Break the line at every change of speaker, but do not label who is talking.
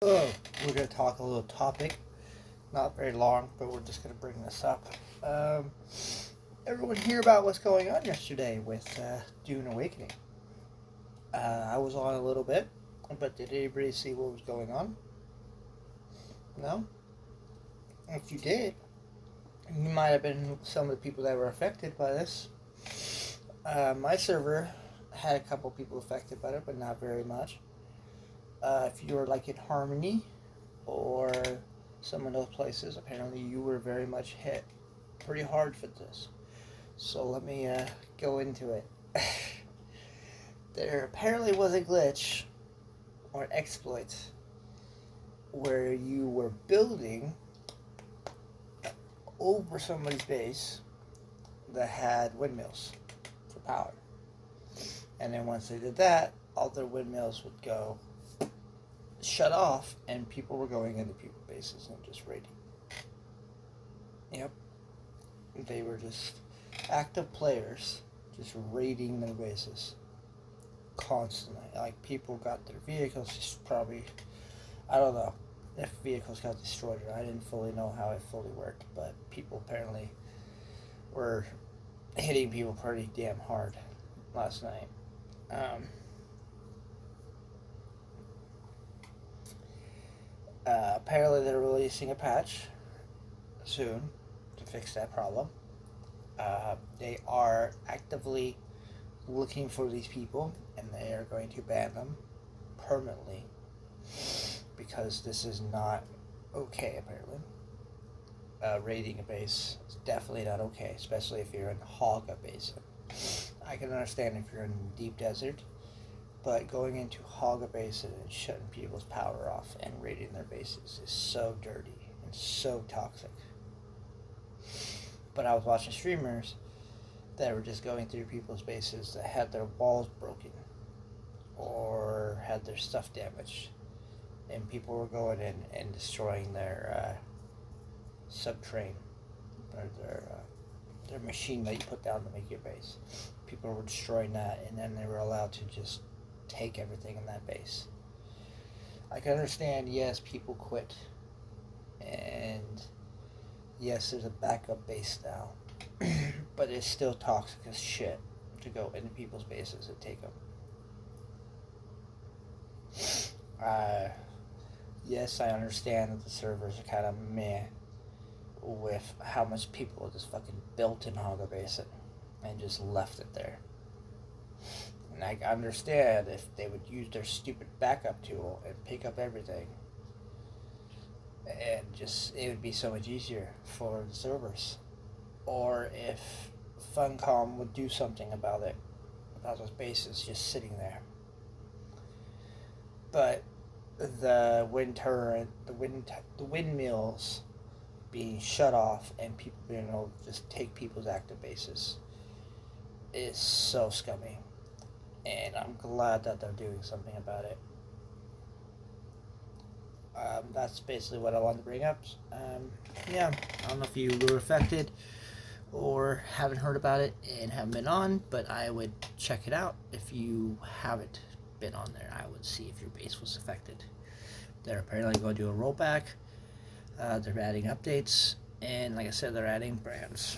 Oh, we're going to talk a little topic. Not very long, but we're just going to bring this up. Um, Everyone hear about what's going on yesterday with Dune Awakening? I was on a little bit, but did anybody see what was going on? No? If you did, you might have been some of the people that were affected by this. My server had a couple people affected by it, but not very much. If you were like in Harmony or some of those places, apparently you were very much hit pretty hard for this. So let me go into it. There apparently was a glitch or an exploit where you were building over somebody's base that had windmills for power. And then once they did that, all their windmills would go shut off and people were going into people's bases and just raiding. Yep. They were just active players just raiding their bases constantly. Like, people got their vehicles just probably, I don't know if vehicles got destroyed or I didn't fully know how it fully worked, but people apparently were hitting people pretty damn hard last night. Apparently they're releasing a patch soon to fix that problem. They are actively looking for these people, and they are going to ban them permanently because this is not okay, apparently. Raiding a base is definitely not okay, especially if you're in Hogga Basin. I can understand if you're in deep desert, but going into Hogga Basin and shutting people's power off and raiding their bases is so dirty and so toxic. But I was watching streamers that were just going through people's bases that had their walls broken or had their stuff damaged, and people were going in and destroying their subtrain or their machine that you put down to make your base. People were destroying that, and then they were allowed to just take everything in that base. I can understand, yes, people quit, and yes, there's a backup base now, but it's still toxic as shit to go into people's bases and take them. Yes, I understand that the servers are kind of meh with how much people just fucking built in Hogga Basin and just left it there. And I understand if they would use their stupid backup tool and pick up everything, and just it would be so much easier for the servers. Or if Funcom would do something about it, about those bases just sitting there. But the wind turret, the windmills being shut off and people being able to just take people's active bases is so scummy. And I'm glad that they're doing something about it. That's basically what I wanted to bring up. Yeah, I don't know if you were affected or haven't heard about it and haven't been on, but I would check it out. If you haven't been on there, I would see if your base was affected. They're apparently going to do a rollback. They're adding updates, and like I said, they're adding brands.